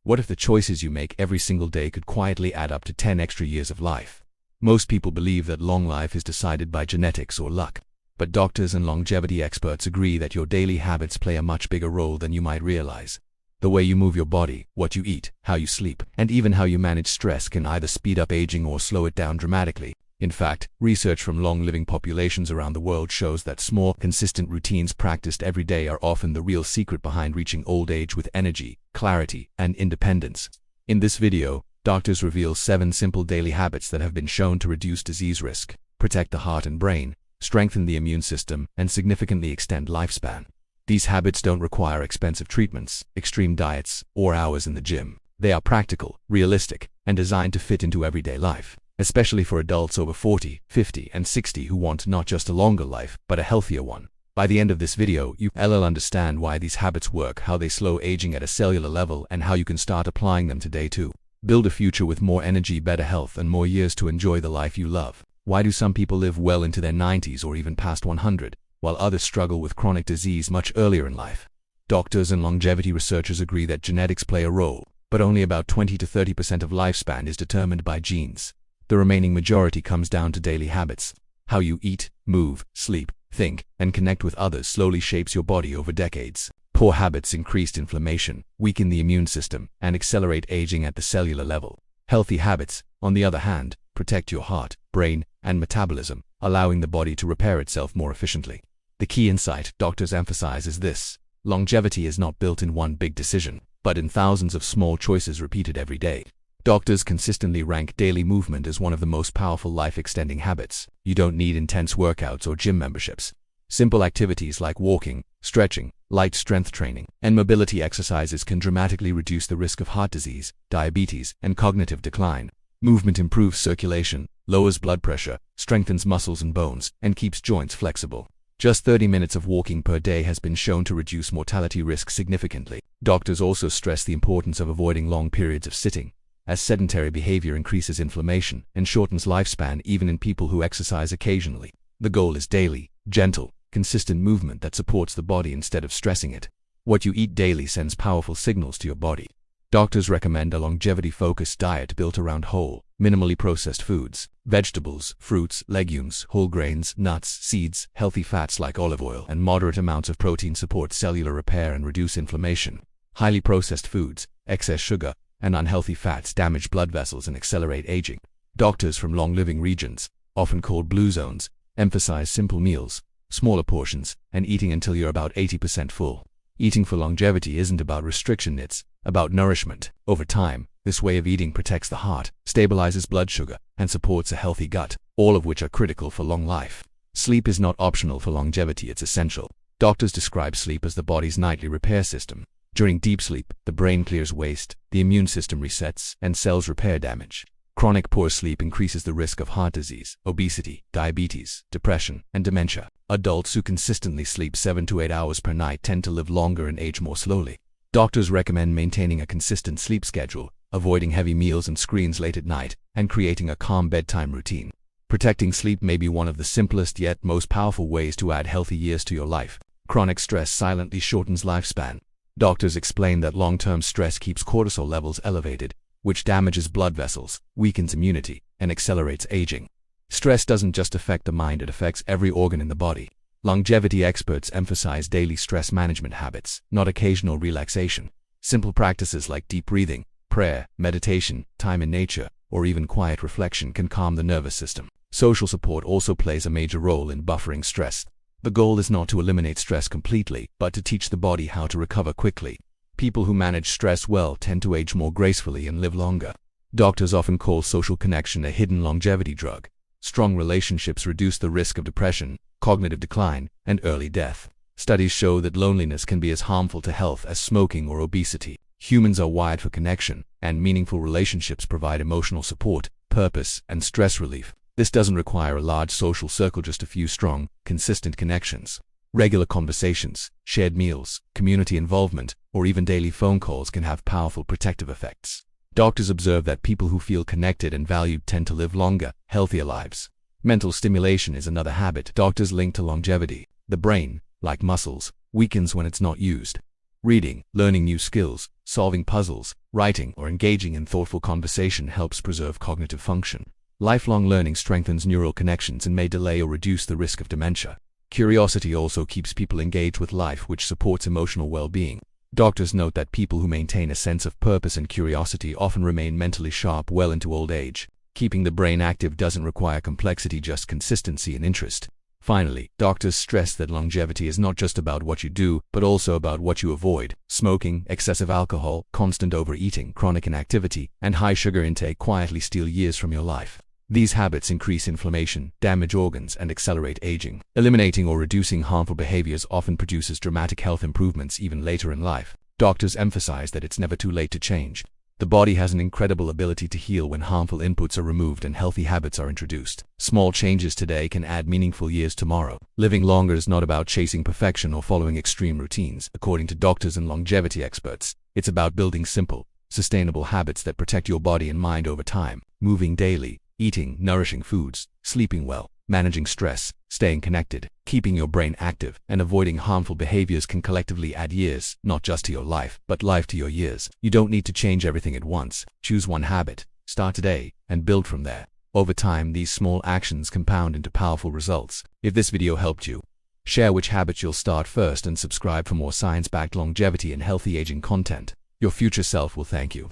What if the choices you make every single day could quietly add up to 10 extra years of life? Most people believe that long life is decided by genetics or luck. But doctors and longevity experts agree that your daily habits play a much bigger role than you might realize. The way you move your body, what you eat, how you sleep, and even how you manage stress can either speed up aging or slow it down dramatically. In fact, research from long-living populations around the world shows that small, consistent routines practiced every day are often the real secret behind reaching old age with energy, clarity, and independence. In this video, doctors reveal 7 simple daily habits that have been shown to reduce disease risk, protect the heart and brain, strengthen the immune system, and significantly extend lifespan. These habits don't require expensive treatments, extreme diets, or hours in the gym. They are practical, realistic, and designed to fit into everyday life, especially for adults over 40, 50, and 60 who want not just a longer life, but a healthier one. By the end of this video, you'll understand why these habits work, how they slow aging at a cellular level, and how you can start applying them today to build a future with more energy, better health, and more years to enjoy the life you love. Why do some people live well into their 90s or even past 100, while others struggle with chronic disease much earlier in life? Doctors and longevity researchers agree that genetics play a role, but only about 20 to 30% of lifespan is determined by genes. The remaining majority comes down to daily habits. How you eat, move, sleep, think, and connect with others slowly shapes your body over decades. Poor habits increase inflammation, weaken the immune system, and accelerate aging at the cellular level. Healthy habits, on the other hand, protect your heart, brain, and metabolism, allowing the body to repair itself more efficiently. The key insight doctors emphasize is this: longevity is not built in one big decision, but in thousands of small choices repeated every day. Doctors consistently rank daily movement as one of the most powerful life-extending habits. You don't need intense workouts or gym memberships. Simple activities like walking, stretching, light strength training, and mobility exercises can dramatically reduce the risk of heart disease, diabetes, and cognitive decline. Movement improves circulation, lowers blood pressure, strengthens muscles and bones, and keeps joints flexible. Just 30 minutes of walking per day has been shown to reduce mortality risk significantly. Doctors also stress the importance of avoiding long periods of sitting, as sedentary behavior increases inflammation and shortens lifespan even in people who exercise occasionally. The goal is daily, gentle, consistent movement that supports the body instead of stressing it. What you eat daily sends powerful signals to your body. Doctors recommend a longevity-focused diet built around whole, minimally processed foods, vegetables, fruits, legumes, whole grains, nuts, seeds, healthy fats like olive oil, and moderate amounts of protein support cellular repair and reduce inflammation. Highly processed foods, excess sugar, and unhealthy fats damage blood vessels and accelerate aging. Doctors from long-living regions, often called blue zones, emphasize simple meals, smaller portions, and eating until you're about 80% full. Eating for longevity isn't about restriction, it's about nourishment. Over time, this way of eating protects the heart, stabilizes blood sugar, and supports a healthy gut, all of which are critical for long life. Sleep is not optional for longevity, it's essential. Doctors describe sleep as the body's nightly repair system. During deep sleep, the brain clears waste, the immune system resets, and cells repair damage. Chronic poor sleep increases the risk of heart disease, obesity, diabetes, depression, and dementia. Adults who consistently sleep 7 to 8 hours per night tend to live longer and age more slowly. Doctors recommend maintaining a consistent sleep schedule, avoiding heavy meals and screens late at night, and creating a calm bedtime routine. Protecting sleep may be one of the simplest yet most powerful ways to add healthy years to your life. Chronic stress silently shortens lifespan. Doctors explain that long-term stress keeps cortisol levels elevated, which damages blood vessels, weakens immunity, and accelerates aging. Stress doesn't just affect the mind, it affects every organ in the body. Longevity experts emphasize daily stress management habits, not occasional relaxation. Simple practices like deep breathing, prayer, meditation, time in nature, or even quiet reflection can calm the nervous system. Social support also plays a major role in buffering stress. The goal is not to eliminate stress completely, but to teach the body how to recover quickly. People who manage stress well tend to age more gracefully and live longer. Doctors often call social connection a hidden longevity drug. Strong relationships reduce the risk of depression, cognitive decline, and early death. Studies show that loneliness can be as harmful to health as smoking or obesity. Humans are wired for connection, and meaningful relationships provide emotional support, purpose, and stress relief. This doesn't require a large social circle, just a few strong, consistent connections. Regular conversations, shared meals, community involvement, or even daily phone calls can have powerful protective effects. Doctors observe that people who feel connected and valued tend to live longer, healthier lives. Mental stimulation is another habit doctors link to longevity. The brain, like muscles, weakens when it's not used. Reading, learning new skills, solving puzzles, writing, or engaging in thoughtful conversation helps preserve cognitive function. Lifelong learning strengthens neural connections and may delay or reduce the risk of dementia. Curiosity also keeps people engaged with life, which supports emotional well-being. Doctors note that people who maintain a sense of purpose and curiosity often remain mentally sharp well into old age. Keeping the brain active doesn't require complexity, just consistency and interest. Finally, doctors stress that longevity is not just about what you do, but also about what you avoid. Smoking, excessive alcohol, constant overeating, chronic inactivity, and high sugar intake quietly steal years from your life. These habits increase inflammation, damage organs, and accelerate aging. Eliminating or reducing harmful behaviors often produces dramatic health improvements even later in life. Doctors emphasize that it's never too late to change. The body has an incredible ability to heal when harmful inputs are removed and healthy habits are introduced. Small changes today can add meaningful years tomorrow. Living longer is not about chasing perfection or following extreme routines, according to doctors and longevity experts. It's about building simple, sustainable habits that protect your body and mind over time. Moving daily, eating nourishing foods, sleeping well, managing stress, staying connected, keeping your brain active, and avoiding harmful behaviors can collectively add years, not just to your life, but life to your years. You don't need to change everything at once. Choose one habit, start today, and build from there. Over time, these small actions compound into powerful results. If this video helped you, share which habits you'll start first and subscribe for more science-backed longevity and healthy aging content. Your future self will thank you.